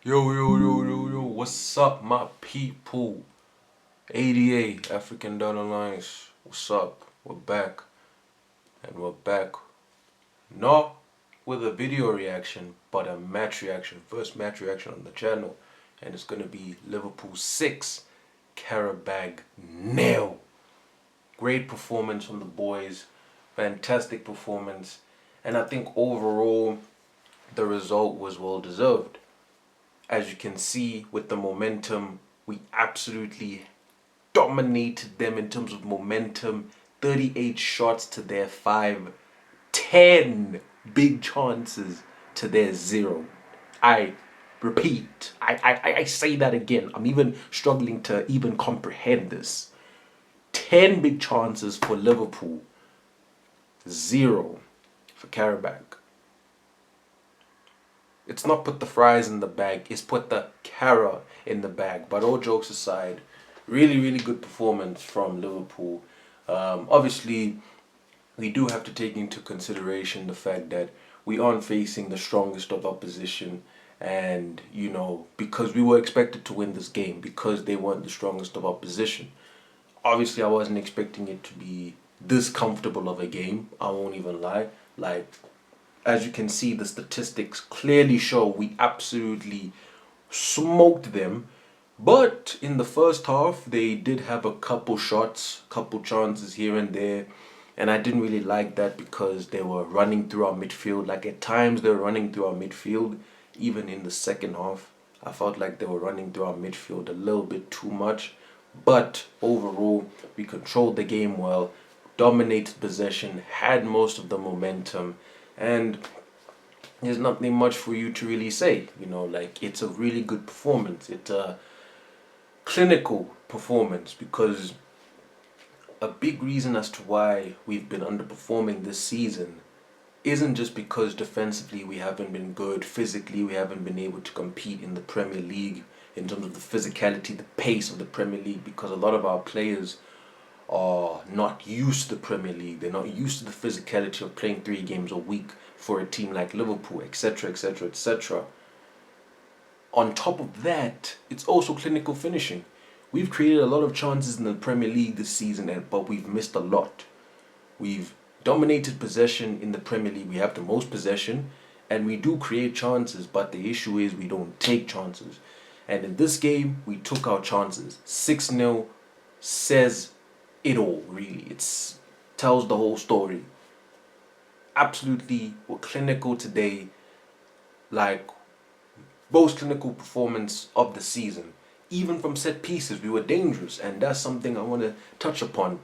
Yo, what's up, my people? ADA, African Dollar Lines, what's up? We're back, and we're back not with a video reaction, but a match reaction. First match reaction on the channel, and it's gonna be Liverpool 6, Qarabag nil. Great performance from the boys, fantastic performance, and I think overall the result was well deserved. As you can see with the momentum, we absolutely dominated them in terms of momentum. 38 shots to their 5, 10 big chances to their 0. I repeat, I say that again. I'm even struggling to even comprehend this. 10 big chances for Liverpool, 0 for Qarabag. It's not put the fries in the bag, it's put the cara in the bag. But all jokes aside, really good performance from Liverpool. Obviously, we do have to take into consideration the fact that we aren't facing the strongest of opposition, and because we were expected to win this game because they weren't the strongest of opposition. Obviously, I wasn't expecting it to be this comfortable of a game. I won't even lie. Like, as you can see, the statistics clearly show we absolutely smoked them. But in the first half, they did have a couple shots, couple chances here and there. And I didn't really like that because they were running through our midfield. Like, at times, they were running through our midfield. Even in the second half, I felt like they were running through our midfield a little bit too much. But overall, we controlled the game well, dominated possession, had most of the momentum, and there's nothing much for you to really say. Like, it's a really good performance. It's a clinical performance because a big reason as to why we've been underperforming this season isn't just because defensively we haven't been good, physically we haven't been able to compete in the Premier League in terms of the physicality, the pace of the Premier League, because a lot of our players are not used to the Premier League. They're not used to the physicality of playing 3 games a week for a team like Liverpool, etc., etc., etc. On top of that, it's also clinical finishing. We've created a lot of chances in the Premier League this season, but we've missed a lot. We've dominated possession in the Premier League. We have the most possession, and we do create chances, but the issue is we don't take chances. And in this game, we took our chances. 6-0 says it all, really. It tells the whole story. Absolutely, we're clinical today, like most clinical performance of the season. Even from set pieces, we were dangerous, and that's something I want to touch upon.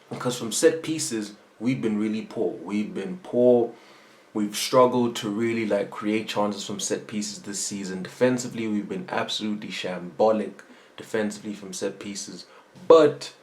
Because from set pieces, we've been really poor. We've been poor. We've struggled to really create chances from set pieces this season. Defensively, we've been absolutely shambolic defensively from set pieces. But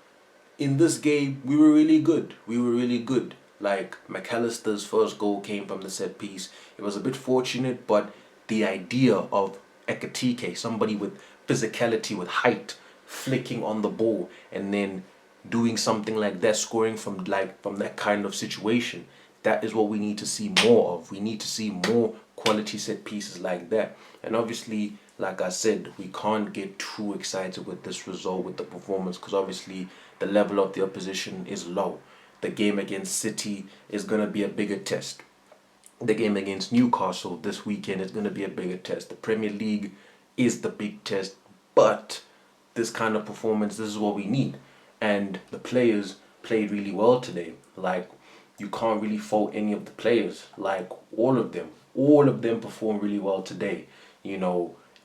in this game, we were really good. We were really good. Like, McAllister's first goal came from the set piece. It was a bit fortunate, but the idea of Ekatike, somebody with physicality, with height, flicking on the ball and then doing something like that, scoring from that kind of situation, that is what we need to see more of. We need to see more quality set pieces like that. And obviously, like I said, we can't get too excited with this result, with the performance, because obviously the level of the opposition is low. The game against City is going to be a bigger test. The game against Newcastle this weekend is going to be a bigger test. The Premier League is the big test, but this kind of performance, this is what we need. And the players played really well today. Like, you can't really fault any of the players. Like, all of them performed really well today.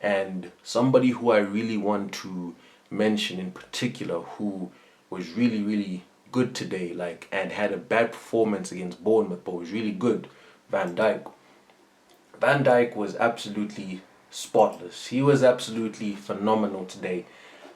And somebody who I really want to mention in particular, who was really good today, and had a bad performance against Bournemouth, but was really good, Van Dijk. Van Dijk was absolutely spotless. He was absolutely phenomenal today.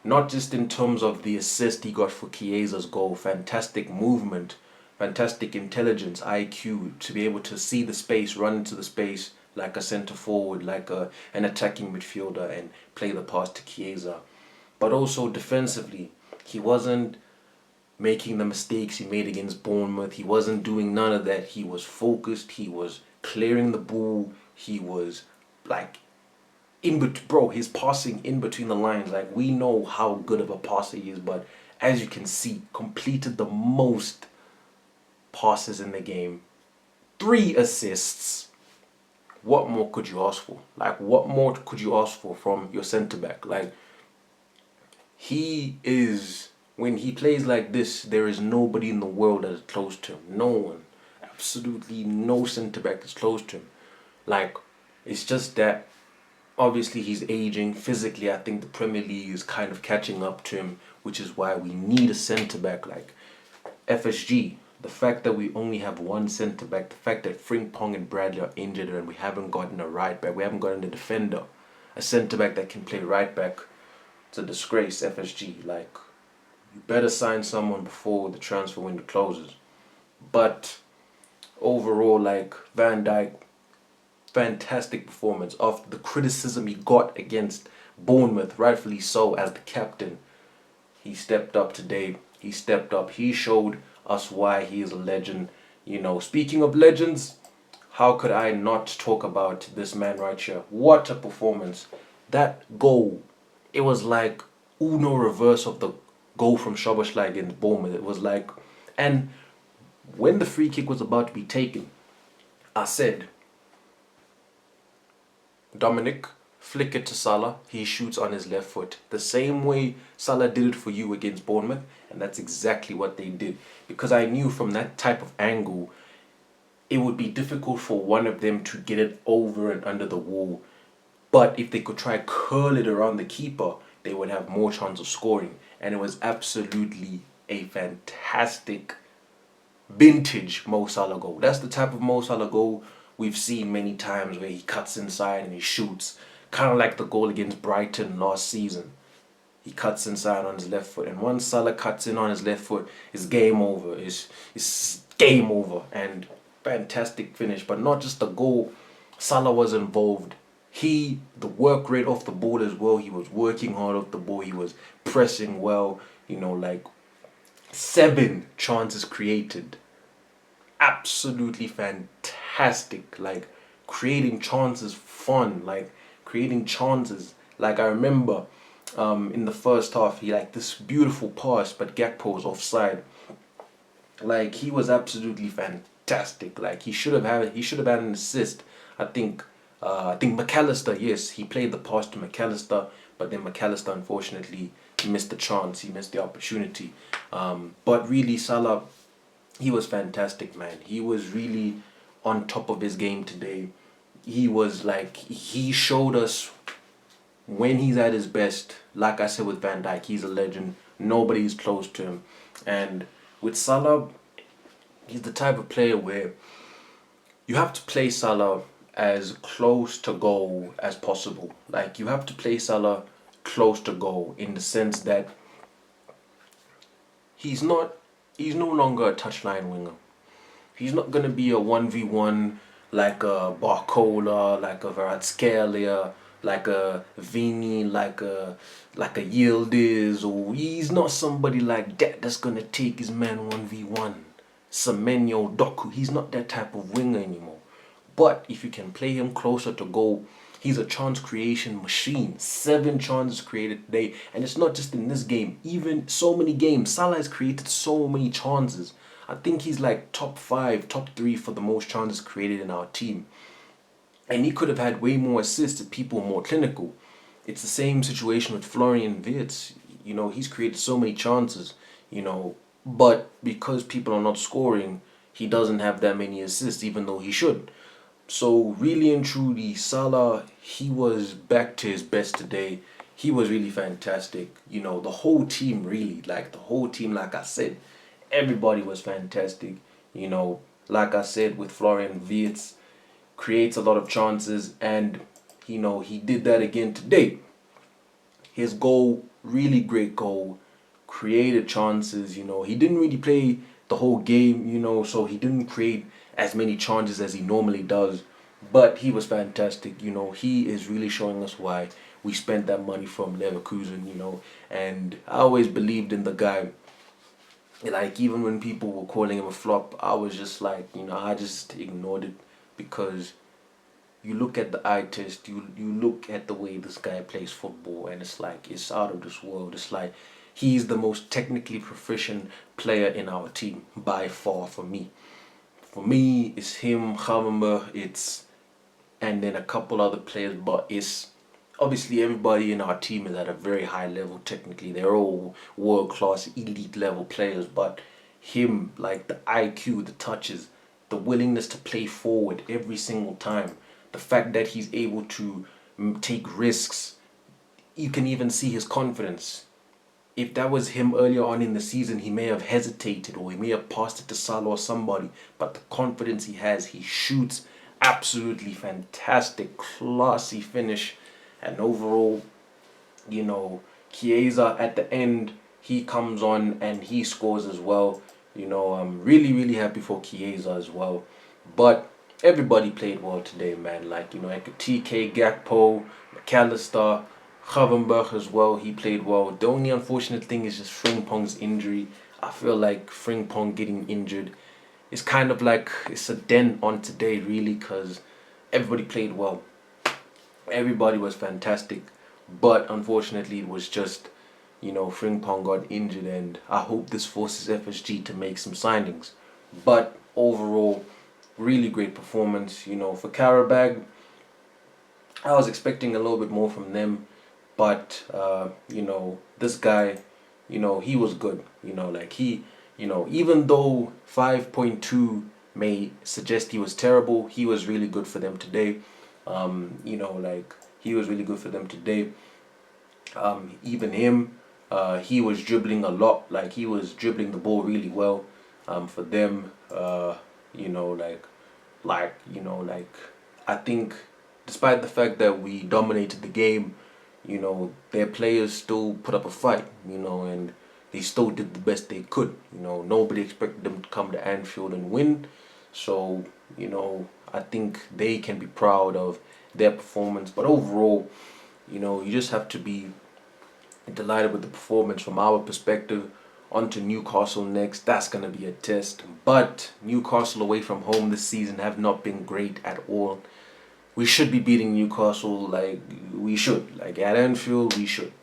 Not just in terms of the assist he got for Chiesa's goal, fantastic movement, fantastic intelligence, IQ, to be able to see the space, run into the space like a centre forward, like an attacking midfielder, and play the pass to Chiesa. But also defensively, he wasn't making the mistakes he made against Bournemouth. He wasn't doing none of that. He was focused. He was clearing the ball. He was like bro, his passing in between the lines, like we know how good of a passer he is, but as you can see, completed the most passes in the game. 3 assists. What more could you ask for? Like, what more could you ask for from your centre back? Like, he is, when he plays like this, there is nobody in the world that is close to him. No one. Absolutely no centre back is close to him. Like, it's just that obviously he's aging physically. I think the Premier League is kind of catching up to him, which is why we need a centre back like FSG. The fact that we only have one centre back, the fact that Frimpong and Bradley are injured and we haven't gotten a right back, we haven't gotten a defender, a centre back that can play right back. It's a disgrace, FSG. Like, you better sign someone before the transfer window closes. But overall, like, Van Dijk, fantastic performance. After the criticism he got against Bournemouth, rightfully so, as the captain, he stepped up today. He stepped up. He showed us why he is a legend. You know, speaking of legends, how could I not talk about this man right here? What a performance. That goal, it was like Uno reverse of the goal from Szoboszlai against Bournemouth. It was like, and when the free kick was about to be taken, I said, Dominic, flick it to Salah, he shoots on his left foot. The same way Salah did it for you against Bournemouth, and that's exactly what they did. Because I knew from that type of angle, it would be difficult for one of them to get it over and under the wall. But if they could try curl it around the keeper, they would have more chance of scoring. And it was absolutely a fantastic vintage Mo Salah goal. That's the type of Mo Salah goal we've seen many times where he cuts inside and he shoots. Kind of like the goal against Brighton last season. He cuts inside on his left foot. And once Salah cuts in on his left foot, it's game over. It's game over. And fantastic finish. But not just the goal. Salah was involved. The work rate off the ball as well. He was working hard off the ball. He was pressing well. You know, like 7 chances created. Absolutely fantastic. Like, creating chances fun. Like, creating chances. Like, I remember in the first half, he like this beautiful pass, but Gakpo was offside. Like, he was absolutely fantastic. Like, he should have had an assist. I think McAllister, yes, he played the pass to McAllister, but then McAllister unfortunately missed the chance. He missed the opportunity. But really, Salah, he was fantastic, man. He was really on top of his game today. He showed us when he's at his best. Like I said with Van Dijk, he's a legend. Nobody's close to him. And with Salah, he's the type of player where you have to play Salah as close to goal as possible. Like, you have to play Salah close to goal in the sense that he's no longer a touchline winger. He's not going to be a 1v1 like a Barcola, like a Kvaratskhelia, like a Vini, like a Yildiz, or he's not somebody like that that's going to take his man 1v1. Semenyo, Doku, he's not that type of winger anymore. But if you can play him closer to goal, he's a chance creation machine. 7 chances created today. And it's not just in this game. Even so many games, Salah has created so many chances. I think he's like top 5, top 3 for the most chances created in our team. And he could have had way more assists if people were more clinical. It's the same situation with Florian Wirtz. You know, he's created so many chances, you know. But because people are not scoring, he doesn't have that many assists, even though he should. So really and truly, Salah, he was back to his best today. He was really fantastic. You know, the whole team really, like I said, everybody was fantastic. You know, like I said, with Florian Wirtz, creates a lot of chances, and, you know, he did that again today. His goal, really great goal, created chances. You know, he didn't really play the whole game, you know, so he didn't create as many chances as he normally does, but he was fantastic. You know, he is really showing us why we spent that money from Leverkusen, you know. And I always believed in the guy. Like, even when people were calling him a flop, I was just like, you know, I just ignored it, because you look at the eye test, you look at the way this guy plays football, and it's like it's out of this world. It's like he's the most technically proficient player in our team by far for me. For me, it's him, Qarabag, it's and then a couple other players, but it's obviously everybody in our team is at a very high level technically. They're all world class, elite level players, but him, like the IQ, the touches, the willingness to play forward every single time, the fact that he's able to take risks, you can even see his confidence. If that was him earlier on in the season, he may have hesitated or he may have passed it to Salah or somebody. But the confidence he has, he shoots absolutely fantastic, classy finish. And overall, Chiesa at the end, he comes on and he scores as well. I'm really, really happy for Chiesa as well. But everybody played well today, man. Like, TK, Gakpo, McAllister, Qarabag as well, he played well. The only unfortunate thing is just Frimpong's injury. I feel like Frimpong getting injured is kind of like it's a dent on today, really, because everybody played well. Everybody was fantastic, but unfortunately, it was just Frimpong got injured, and I hope this forces FSG to make some signings. But overall, really great performance. For Qarabag, I was expecting a little bit more from them. But this guy, he was good. Like even though 5.2 may suggest he was terrible, he was really good for them today. Like he was really good for them today. Even him, he was dribbling a lot. Like he was dribbling the ball really well. For them, like I think, despite the fact that we dominated the game, their players still put up a fight, and they still did the best they could. Nobody expected them to come to Anfield and win. So, I think they can be proud of their performance. But overall, you just have to be delighted with the performance from our perspective. On to Newcastle next. That's going to be a test. But Newcastle away from home this season have not been great at all. We should be beating Newcastle, like we should. Like at Anfield, we should.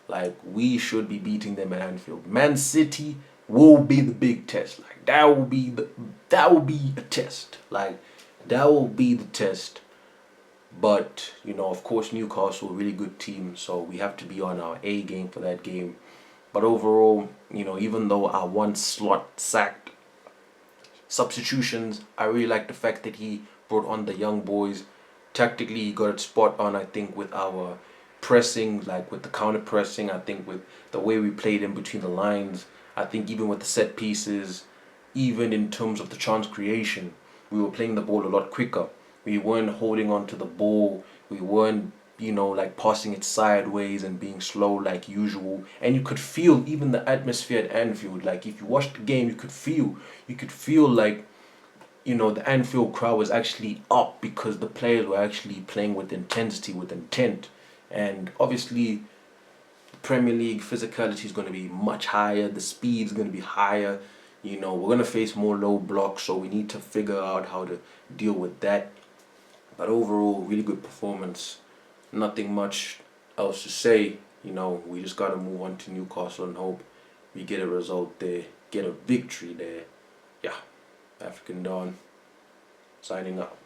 Like we should be beating them at Anfield. Man City will be the big test. Like that will be a test. Like that will be the test. But of course, Newcastle, really good team, so we have to be on our A game for that game. But overall, even though our one slot sacked substitutions, I really like the fact that he brought on the young boys. Tactically, he got it spot on, I think, with our pressing, like with the counter pressing. I think with the way we played in between the lines. I think even with the set pieces, even in terms of the chance creation, we were playing the ball a lot quicker. We weren't holding on to the ball. We weren't, like passing it sideways and being slow like usual. And you could feel even the atmosphere at Anfield. Like if you watched the game, you could feel like the Anfield crowd was actually up because the players were actually playing with intensity, with intent. And obviously, the Premier League physicality is going to be much higher. The speed is going to be higher. We're going to face more low blocks, so we need to figure out how to deal with that. But overall, really good performance. Nothing much else to say. We just got to move on to Newcastle and hope we get a result there, get a victory there. Yeah. African Dawn, signing up.